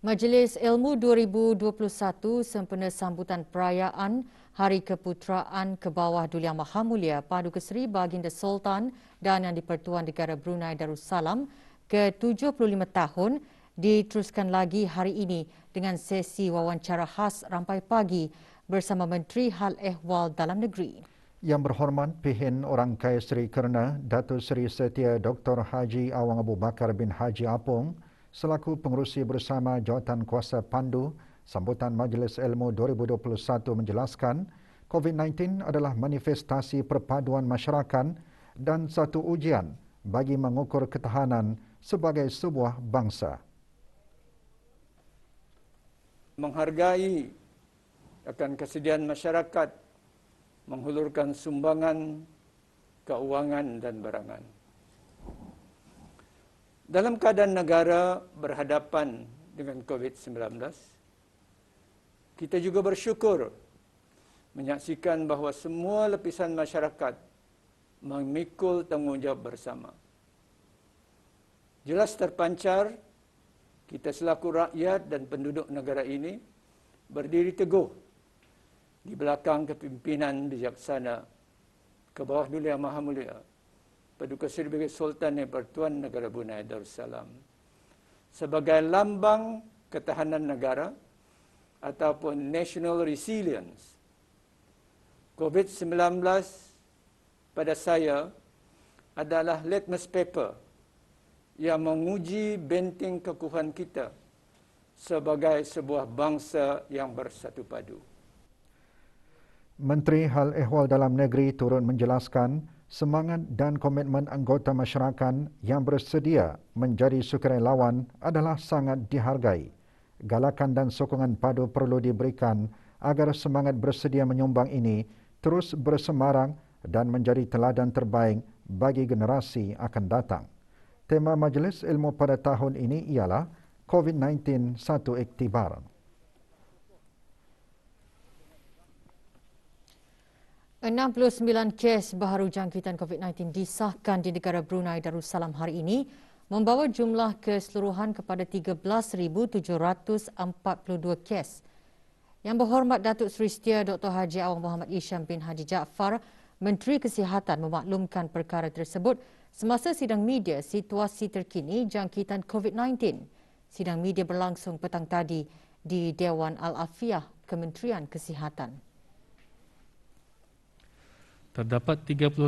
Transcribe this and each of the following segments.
Majlis Ilmu 2021 sempena sambutan perayaan Hari Keputeraan ke bawah Duli Yang Maha Mulia Paduka Seri Baginda Sultan dan Yang di-Pertuan Negara Brunei Darussalam ke-75 tahun diteruskan lagi hari ini dengan sesi wawancara khas rampai pagi bersama Menteri Hal Ehwal Dalam Negeri. Yang berhormat Pihin Orang Kaya Seri Kerana Datuk Seri Setia Dr. Haji Awang Abu Bakar bin Haji Apong selaku pengerusi bersama Jawatan Kuasa Pandu sambutan Majlis Ilmu 2021 menjelaskan COVID-19 adalah manifestasi perpaduan masyarakat dan satu ujian bagi mengukur ketahanan sebagai sebuah bangsa. Menghargai akan kesediaan masyarakat menghulurkan sumbangan keuangan dan barangan. Dalam keadaan negara berhadapan dengan COVID-19, kita juga bersyukur menyaksikan bahawa semua lapisan masyarakat memikul tanggungjawab bersama. Jelas terpancar, kita selaku rakyat dan penduduk negara ini berdiri teguh di belakang kepimpinan bijaksana ke bawah Duli Yang Maha Mulia Paduka Seri Baginda Sultan dan Pertuan Negara Brunei Darussalam sebagai lambang ketahanan negara ataupun national resilience. COVID-19 pada saya adalah litmus paper yang menguji benteng kekuatan kita sebagai sebuah bangsa yang bersatu padu. Menteri Hal Ehwal Dalam Negeri turut menjelaskan semangat dan komitmen anggota masyarakat yang bersedia menjadi sukarelawan adalah sangat dihargai. Galakan dan sokongan padu perlu diberikan agar semangat bersedia menyumbang ini terus bersemarang dan menjadi teladan terbaik bagi generasi akan datang. Tema Majlis Ilmu pada tahun ini ialah COVID-19 Satu Iktibar. 69 kes baharu jangkitan COVID-19 disahkan di negara Brunei Darussalam hari ini, membawa jumlah keseluruhan kepada 13,742 kes. Yang berhormat Datuk Seri Setia Dr. Haji Awang Muhammad Isham bin Haji Jaafar, Menteri Kesihatan memaklumkan perkara tersebut semasa sidang media situasi terkini jangkitan COVID-19. Sidang media berlangsung petang tadi di Dewan Al-Afiah Kementerian Kesihatan. Terdapat 35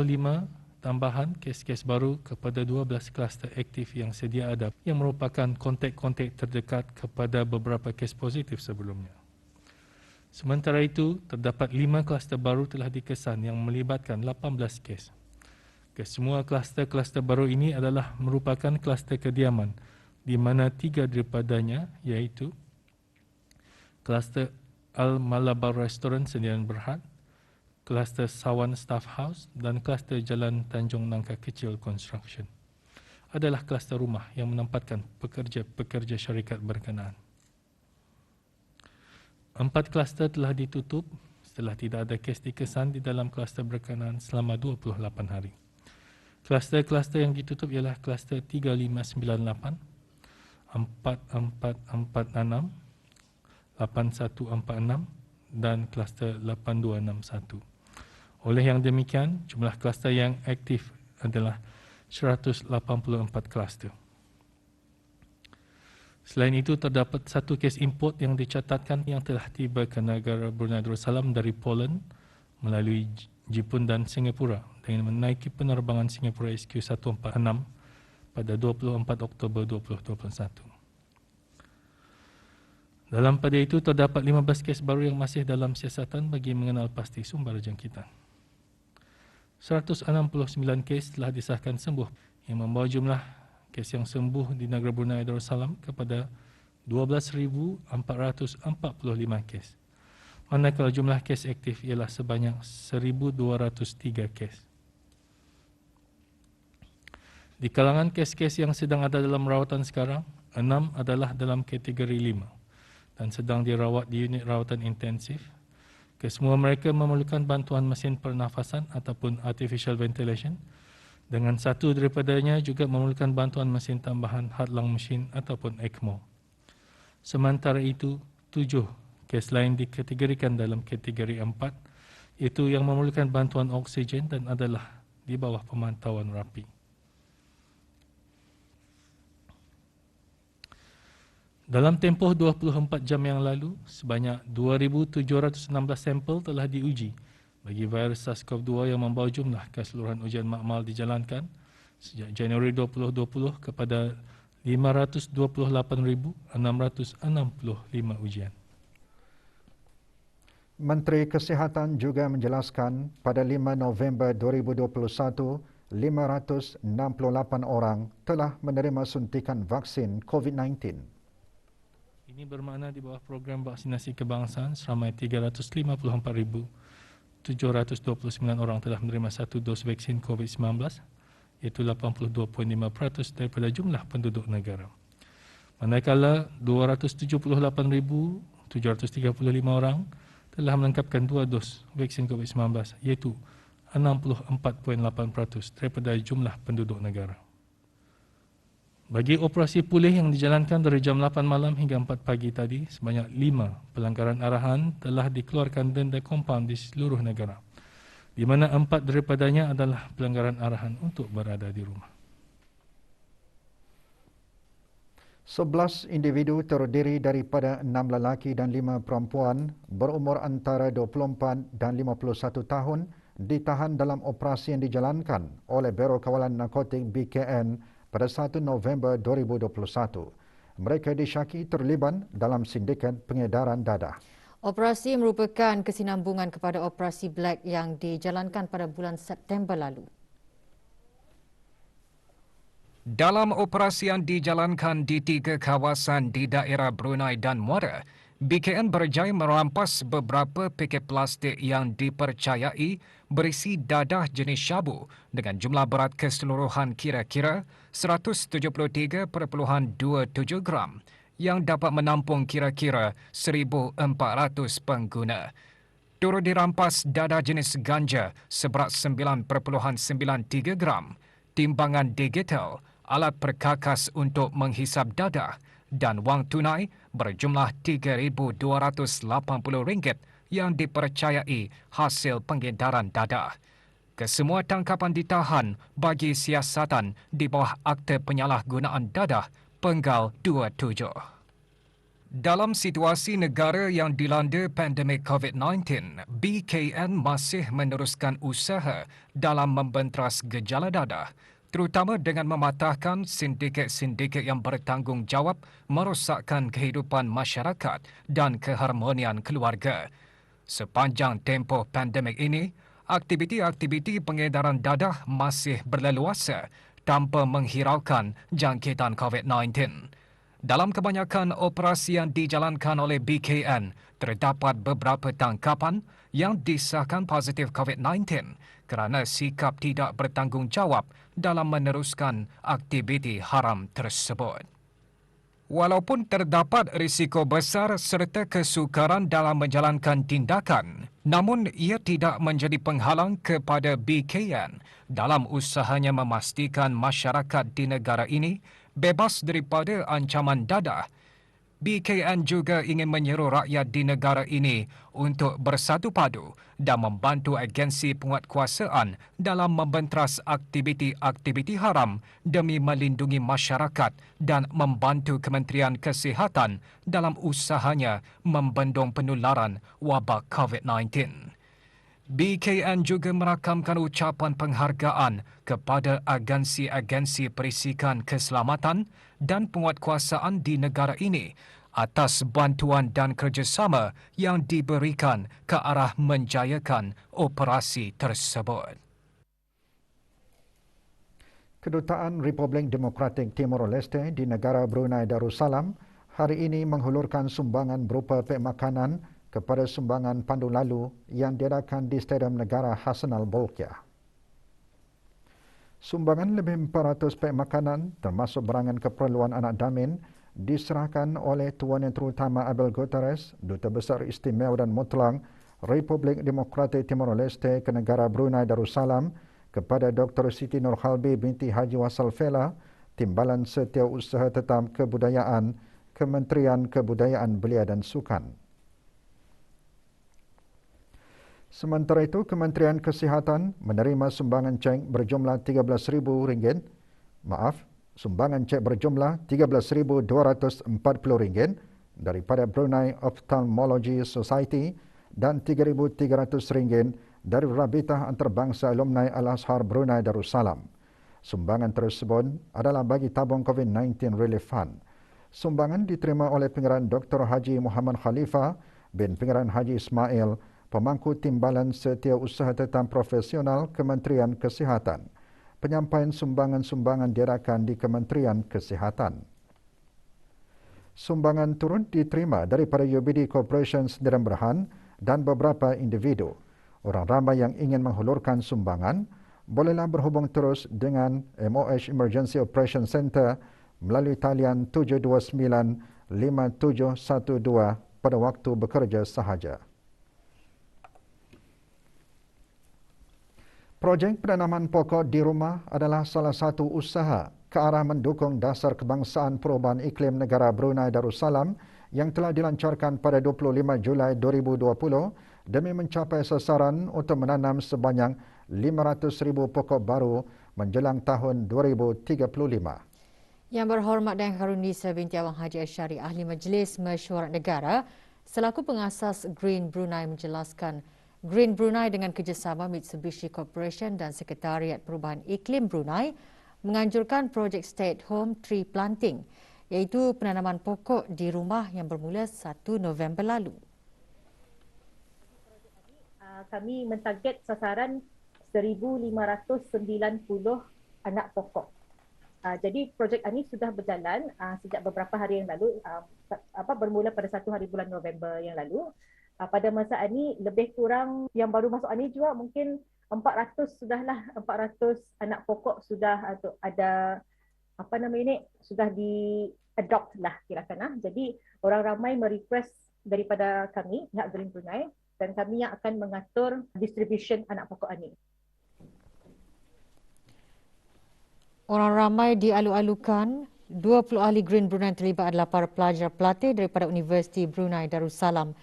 tambahan kes-kes baru kepada 12 kluster aktif yang sedia ada yang merupakan kontak-kontak terdekat kepada beberapa kes positif sebelumnya. Sementara itu, terdapat 5 kluster baru telah dikesan yang melibatkan 18 kes. Kesemua kluster-kluster baru ini adalah merupakan kluster kediaman di mana 3 daripadanya iaitu kluster Al-Malabar Restaurant Sdn Bhd, kluster Sawan Staff House dan kluster Jalan Tanjung Nangka Kecil Construction adalah kluster rumah yang menempatkan pekerja-pekerja syarikat berkenaan. 4 kluster telah ditutup setelah tidak ada kes dikesan di dalam kluster berkenaan selama 28 hari. Kluster-kluster yang ditutup ialah kluster 3598, 4446, 8146 dan kluster 8261. Oleh yang demikian, jumlah kluster yang aktif adalah 184 kluster. Selain itu, terdapat 1 kes import yang dicatatkan yang telah tiba ke negara Brunei Darussalam dari Poland melalui Jepun dan Singapura dengan menaiki penerbangan Singapura SQ146 pada 24 Oktober 2021. Dalam pada itu, terdapat 15 kes baru yang masih dalam siasatan bagi mengenal pasti sumber jangkitan. 169 kes telah disahkan sembuh yang membawa jumlah kes yang sembuh di negara Brunei Darussalam kepada 12,445 kes. Manakala jumlah kes aktif ialah sebanyak 1,203 kes. Di kalangan kes-kes yang sedang ada dalam rawatan sekarang, 6 adalah dalam kategori 5 dan sedang dirawat di unit rawatan intensif. Kesemua mereka memerlukan bantuan mesin pernafasan ataupun artificial ventilation, dengan 1 daripadanya juga memerlukan bantuan mesin tambahan heart lung machine ataupun ECMO. Sementara itu, 7 kes lain dikategorikan dalam kategori 4, iaitu yang memerlukan bantuan oksigen dan adalah di bawah pemantauan rapi. Dalam tempoh 24 jam yang lalu, sebanyak 2,716 sampel telah diuji bagi virus SARS-CoV-2 yang membawa jumlah keseluruhan ujian makmal dijalankan sejak Januari 2020 kepada 528,665 ujian. Menteri Kesihatan juga menjelaskan pada 5 November 2021, 568 orang telah menerima suntikan vaksin COVID-19. Ini bermakna di bawah program vaksinasi kebangsaan seramai 354,729 orang telah menerima satu dos vaksin COVID-19, iaitu 82.5% daripada jumlah penduduk negara. Manakala 278,735 orang telah melengkapkan 2 dos vaksin COVID-19, iaitu 64.8% daripada jumlah penduduk negara. Bagi operasi pulih yang dijalankan dari jam 8 malam hingga 4 pagi tadi, sebanyak 5 pelanggaran arahan telah dikeluarkan denda kompaun di seluruh negara, di mana 4 daripadanya adalah pelanggaran arahan untuk berada di rumah. 11 individu terdiri daripada 6 lelaki dan 5 perempuan berumur antara 24 dan 51 tahun ditahan dalam operasi yang dijalankan oleh Biro Kawalan Narkotik BKN pada 1 November 2021. Mereka disyaki terlibat dalam sindiket pengedaran dadah. Operasi merupakan kesinambungan kepada operasi Black yang dijalankan pada bulan September lalu. Dalam operasi yang dijalankan di 3 kawasan di daerah Brunei dan Muara, BKN berjaya merampas beberapa paket plastik yang dipercayai berisi dadah jenis syabu dengan jumlah berat keseluruhan kira-kira 173.27 gram yang dapat menampung kira-kira 1,400 pengguna. Turut dirampas dadah jenis ganja seberat 9.93 gram, timbangan digital, alat perkakas untuk menghisap dadah dan wang tunai berjumlah RM3,280 yang dipercayai hasil pengedaran dadah. Kesemua tangkapan ditahan bagi siasatan di bawah Akta Penyalahgunaan Dadah Penggal 27. Dalam situasi negara yang dilanda pandemik COVID-19, BKN masih meneruskan usaha dalam membenteras gejala dadah, terutama dengan mematahkan sindiket-sindiket yang bertanggungjawab merosakkan kehidupan masyarakat dan keharmonian keluarga. Sepanjang tempoh pandemik ini, aktiviti-aktiviti pengedaran dadah masih berleluasa tanpa menghiraukan jangkitan COVID-19. Dalam kebanyakan operasi yang dijalankan oleh BKN, terdapat beberapa tangkapan yang disahkan positif COVID-19 kerana sikap tidak bertanggungjawab dalam meneruskan aktiviti haram tersebut. Walaupun terdapat risiko besar serta kesukaran dalam menjalankan tindakan, namun ia tidak menjadi penghalang kepada BKN dalam usahanya memastikan masyarakat di negara ini bebas daripada ancaman dadah. BKN juga ingin menyeru rakyat di negara ini untuk bersatu padu dan membantu agensi penguatkuasaan dalam membenteras aktiviti-aktiviti haram demi melindungi masyarakat dan membantu Kementerian Kesihatan dalam usahanya membendung penularan wabak COVID-19. BKN juga merakamkan ucapan penghargaan kepada agensi-agensi perisikan keselamatan dan penguatkuasaan di negara ini atas bantuan dan kerjasama yang diberikan ke arah menjayakan operasi tersebut. Kedutaan Republik Demokratik Timor Leste di negara Brunei Darussalam hari ini menghulurkan sumbangan berupa pek makanan kepada sumbangan pandu lalu yang diadakan di Stadium Negara Hassan Al-Bolkiah. Sumbangan lebih 400 pek makanan termasuk berangan keperluan anak damin diserahkan oleh Tuan Yang Terutama Abel Guterres, Duta Besar Istimewa dan Mutlak Republik Demokratik Timor Leste ke negara Brunei Darussalam kepada Dr. Siti Nurhalbi binti Haji Wasal Fela, Timbalan Setiausaha Tetap Kebudayaan Kementerian Kebudayaan Belia dan Sukan. Sementara itu, Kementerian Kesihatan menerima sumbangan cek berjumlah RM13,000. Sumbangan cek berjumlah RM13,240 daripada Brunei Ophthalmology Society dan RM3,300 dari Rabitah Antarabangsa Alumni Al-Azhar Brunei Darussalam. Sumbangan tersebut adalah bagi tabung COVID-19 Relief Fund. Sumbangan diterima oleh Pengarah Dr. Haji Muhammad Khalifah bin Pengarah Haji Ismail, Pemangku Timbalan Setiausaha Tetap Profesional Kementerian Kesihatan. Penyampaian sumbangan-sumbangan diadakan di Kementerian Kesihatan. Sumbangan turun diterima daripada UBD Corporation Sdn Bhd dan beberapa individu. Orang ramai yang ingin menghulurkan sumbangan bolehlah berhubung terus dengan MOH Emergency Operation Center melalui talian 729-5712 pada waktu bekerja sahaja. Projek penanaman pokok di rumah adalah salah satu usaha ke arah mendukung dasar kebangsaan perubahan iklim negara Brunei Darussalam yang telah dilancarkan pada 25 Julai 2020 demi mencapai sasaran untuk menanam sebanyak 500,000 pokok baru menjelang tahun 2035. Yang Berhormat Dayang Karunisa binti Awang Haji Asyari, Ahli Majlis Mesyuarat Negara selaku pengasas Green Brunei menjelaskan, Green Brunei dengan kerjasama Mitsubishi Corporation dan Sekretariat Perubahan Iklim Brunei menganjurkan projek Stay at Home Tree Planting, iaitu penanaman pokok di rumah yang bermula 1 November lalu. Kami mentarget sasaran 1,590 anak pokok. Jadi projek ini sudah berjalan sejak beberapa hari yang lalu, bermula pada 1 hari bulan November yang lalu. Pada masa ini lebih kurang yang baru masuk ini juga mungkin 400 anak pokok sudah ada sudah di-adopt lah kira-kira. Jadi orang ramai merequest daripada kami pihak Green Brunei dan kami yang akan mengatur distribution anak pokok ini. Orang ramai dialu-alukan, 20 ahli Green Brunei terlibat adalah para pelajar pelatih daripada Universiti Brunei Darussalam.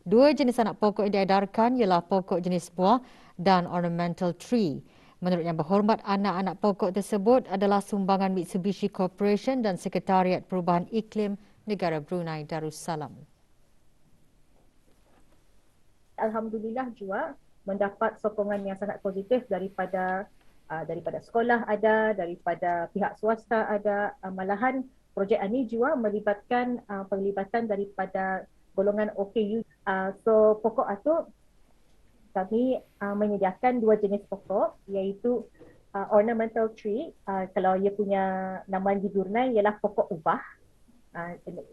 2 jenis anak pokok yang diedarkan ialah pokok jenis buah dan ornamental tree. Menurut Yang Berhormat, anak-anak pokok tersebut adalah sumbangan Mitsubishi Corporation dan Sekretariat Perubahan Iklim Negara Brunei Darussalam. Alhamdulillah juga mendapat sokongan yang sangat positif daripada sekolah ada, daripada pihak swasta ada. Malahan projek ini juga melibatkan penglibatan daripada golongan OKU. So pokok itu kami menyediakan 2 jenis pokok, iaitu ornamental tree. Kalau ia punya nama di Brunei ialah pokok ubah.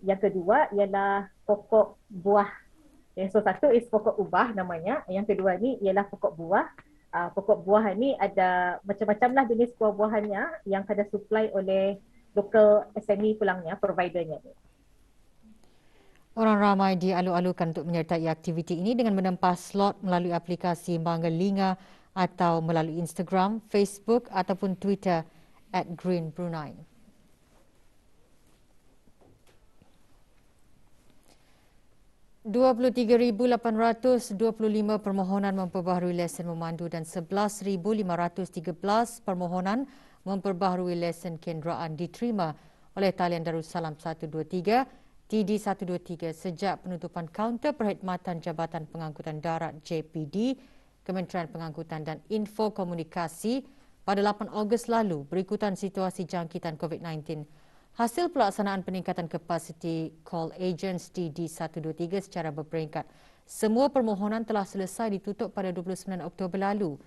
Yang kedua ialah pokok buah. So satu is pokok ubah namanya, yang kedua ni ialah pokok buah. Pokok buah ni ada macam-macam lah jenis buah-buahannya yang kena supply oleh local SME pulangnya, providernya ni. Orang ramai dialu-alukan untuk menyertai aktiviti ini dengan menempah slot melalui aplikasi Mangalinga atau melalui Instagram, Facebook ataupun Twitter @GreenBrunei. $23,825 permohonan memperbaharui lesen memandu dan 11,513 permohonan memperbaharui lesen kenderaan diterima oleh talian Darussalam 123 TD123 sejak penutupan kaunter perkhidmatan Jabatan Pengangkutan Darat JPD, Kementerian Pengangkutan dan Info Komunikasi pada 8 Ogos lalu berikutan situasi jangkitan COVID-19. Hasil pelaksanaan peningkatan kapasiti call agents TD123 secara berperingkat. Semua permohonan telah selesai ditutup pada 29 Oktober lalu.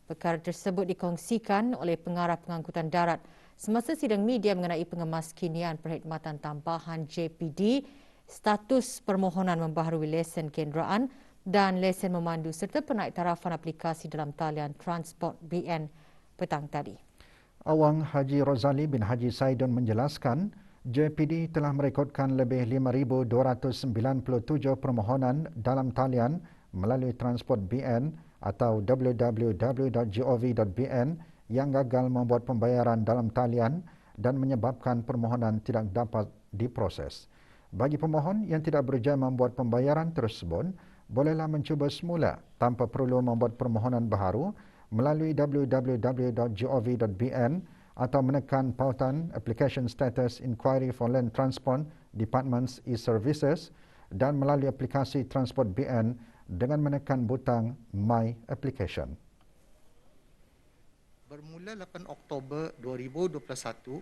Perkara tersebut dikongsikan oleh Pengarah Pengangkutan Darat semasa sidang media mengenai pengemaskinian perkhidmatan tambahan JPD, status permohonan membaharui lesen kenderaan dan lesen memandu serta penaiktarafan aplikasi dalam talian Transport BN petang tadi. Awang Haji Rozali bin Haji Saidun menjelaskan, JPD telah merekodkan lebih 5,297 permohonan dalam talian melalui Transport BN atau www.gov.bn yang gagal membuat pembayaran dalam talian dan menyebabkan permohonan tidak dapat diproses. Bagi pemohon yang tidak berjaya membuat pembayaran tersebut, bolehlah mencuba semula tanpa perlu membuat permohonan baharu melalui www.gov.bn atau menekan pautan Application Status Inquiry for Land Transport Department's e-Services dan melalui aplikasi Transport BN dengan menekan butang My Application. Bermula 8 Oktober 2021,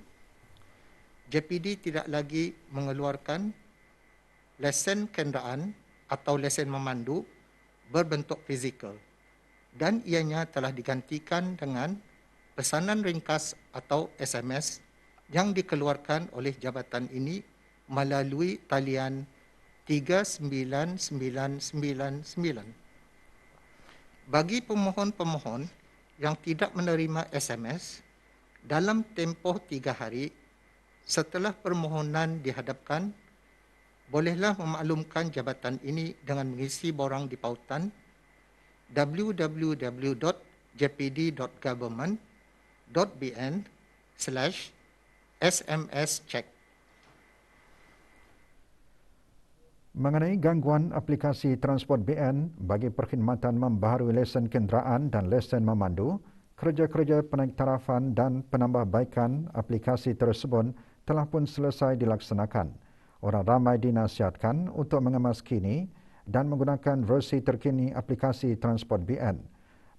JPD tidak lagi mengeluarkan lesen kenderaan atau lesen memandu berbentuk fizikal dan ianya telah digantikan dengan pesanan ringkas atau SMS yang dikeluarkan oleh jabatan ini melalui talian 39999. Bagi pemohon-pemohon yang tidak menerima SMS dalam tempoh 3 hari setelah permohonan dihadapkan, bolehlah memaklumkan jabatan ini dengan mengisi borang di pautan www.jpd.government.bn/SMS-check. Mengenai gangguan aplikasi Transport BN bagi perkhidmatan membaharui lesen kenderaan dan lesen memandu, kerja-kerja penaiktarafan dan penambahbaikan aplikasi tersebut telah pun selesai dilaksanakan. Orang ramai dinasihatkan untuk mengemas kini dan menggunakan versi terkini aplikasi Transport BN.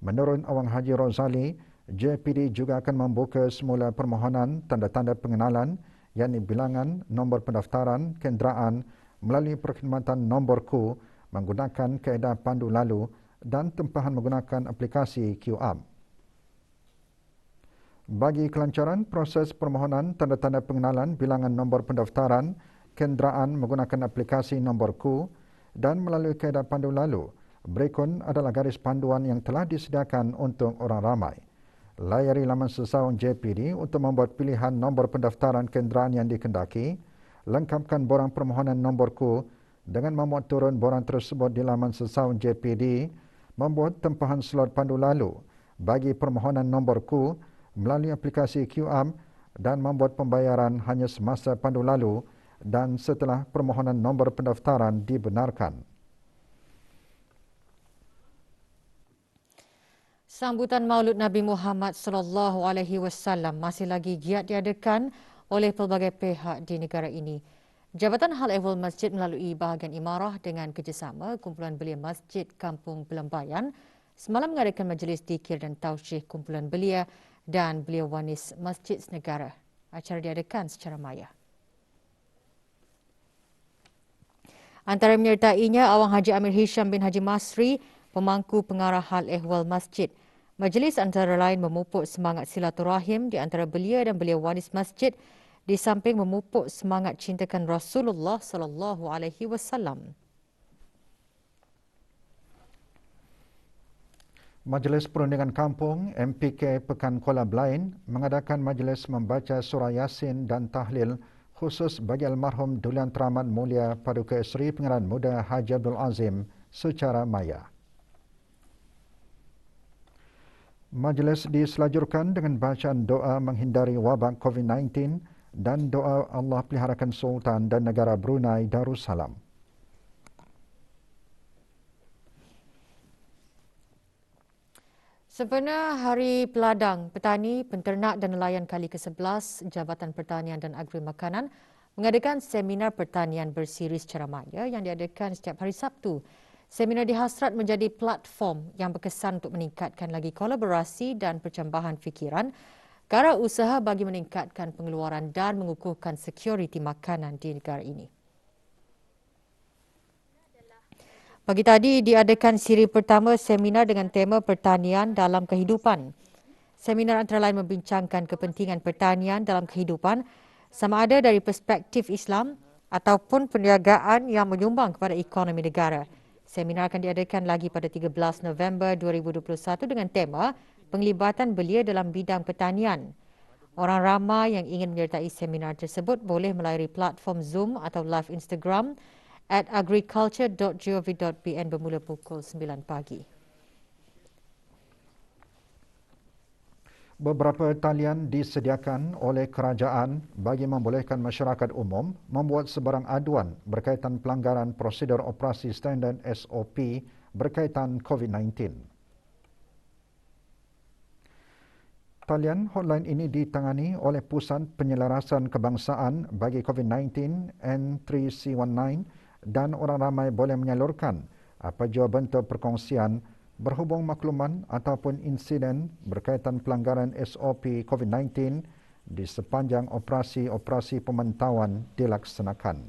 Menurut Awang Haji Rozali, JPD juga akan membuka semula permohonan tanda-tanda pengenalan yakni bilangan nombor pendaftaran kenderaan melalui perkhidmatan nombor Q menggunakan kaedah pandu lalu dan tempahan menggunakan aplikasi QAM. Bagi kelancaran proses permohonan tanda-tanda pengenalan bilangan nombor pendaftaran kenderaan menggunakan aplikasi nombor Q dan melalui kaedah pandu lalu, berikut adalah garis panduan yang telah disediakan untuk orang ramai. Layari laman sesaung JPD untuk membuat pilihan nombor pendaftaran kenderaan yang dikendaki, lengkapkan borang permohonan nombor Q dengan memuat turun borang tersebut di laman sesaung JPD, membuat tempahan slot pandu lalu bagi permohonan nombor Q melalui aplikasi QAM dan membuat pembayaran hanya semasa pandu lalu dan setelah permohonan nombor pendaftaran dibenarkan. Sambutan Maulud Nabi Muhammad sallallahu alaihi wasallam masih lagi giat diadakan oleh pelbagai pihak di negara ini. Jabatan Hal Ehwal Masjid melalui bahagian imarah dengan kerjasama Kumpulan Belia Masjid Kampung Belambayan semalam mengadakan majlis zikir dan tausyih Kumpulan Belia dan Belia Wanis Masjid Negara. Acara diadakan secara maya. Antara menyertainya Awang Haji Amir Hisham bin Haji Masri, pemangku pengarah Hal Ehwal Masjid. Majlis antara lain memupuk semangat silaturahim di antara belia dan belia wanis masjid di samping memupuk semangat cintakan Rasulullah sallallahu alaihi wasallam. Majlis Perundingan Kampung MPK Pekan Kuala Blain mengadakan majlis membaca surah Yasin dan tahlil khusus bagi almarhum Duli Teramat Mulia Paduka Seri Pengarah Muda Haji Abdul Azim secara maya. Majlis diselajurkan dengan bacaan doa menghindari wabak COVID-19 dan doa Allah peliharakan Sultan dan negara Brunei Darussalam. Sempena Hari Peladang, petani, penternak dan nelayan kali ke-11 Jabatan Pertanian dan Agri Makanan mengadakan seminar pertanian bersiri secara maya yang diadakan setiap hari Sabtu. Seminar dihasrat menjadi platform yang berkesan untuk meningkatkan lagi kolaborasi dan percambahan fikiran ke arah usaha bagi meningkatkan pengeluaran dan mengukuhkan sekuriti makanan di negara ini. Pagi tadi diadakan siri pertama seminar dengan tema pertanian dalam kehidupan. Seminar antara lain membincangkan kepentingan pertanian dalam kehidupan sama ada dari perspektif Islam ataupun perniagaan yang menyumbang kepada ekonomi negara. Seminar akan diadakan lagi pada 13 November 2021 dengan tema penglibatan belia dalam bidang pertanian. Orang ramai yang ingin menyertai seminar tersebut boleh melayari platform Zoom atau live Instagram @agriculture.gov.bn bermula pukul 9 pagi. Beberapa talian disediakan oleh kerajaan bagi membolehkan masyarakat umum membuat sebarang aduan berkaitan pelanggaran prosedur operasi standard SOP berkaitan COVID-19. Talian hotline ini ditangani oleh Pusat Penyelarasan Kebangsaan bagi COVID-19 N3C19 dan orang ramai boleh menyalurkan apa jua bentuk perkongsian berhubung makluman ataupun insiden berkaitan pelanggaran SOP COVID-19 di sepanjang operasi-operasi pemantauan dilaksanakan.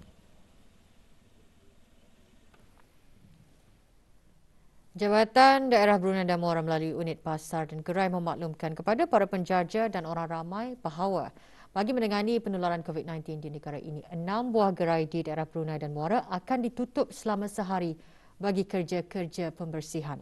Jabatan Daerah Brunei dan Muara melalui unit pasar dan gerai memaklumkan kepada para penjaja dan orang ramai bahawa bagi menangani penularan COVID-19 di negara ini, 6 buah gerai di daerah Brunei dan Muara akan ditutup selama sehari bagi kerja-kerja pembersihan.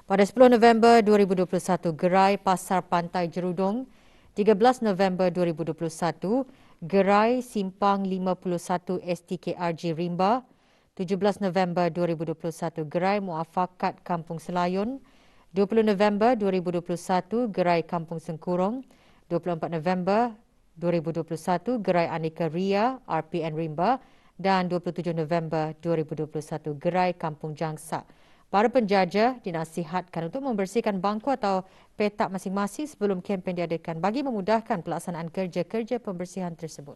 Pada 10 November 2021, gerai Pasar Pantai Jerudong, 13 November 2021, gerai Simpang 51 STKRG Rimba, 17 November 2021, gerai Muafakat Kampung Selayun, 20 November 2021, gerai Kampung Sengkurong, 24 November 2021, gerai Aneka Ria RPN Rimba dan 27 November 2021, gerai Kampung Jangsa. Para penjaja dinasihatkan untuk membersihkan bangku atau petak masing-masing sebelum kempen diadakan bagi memudahkan pelaksanaan kerja-kerja pembersihan tersebut.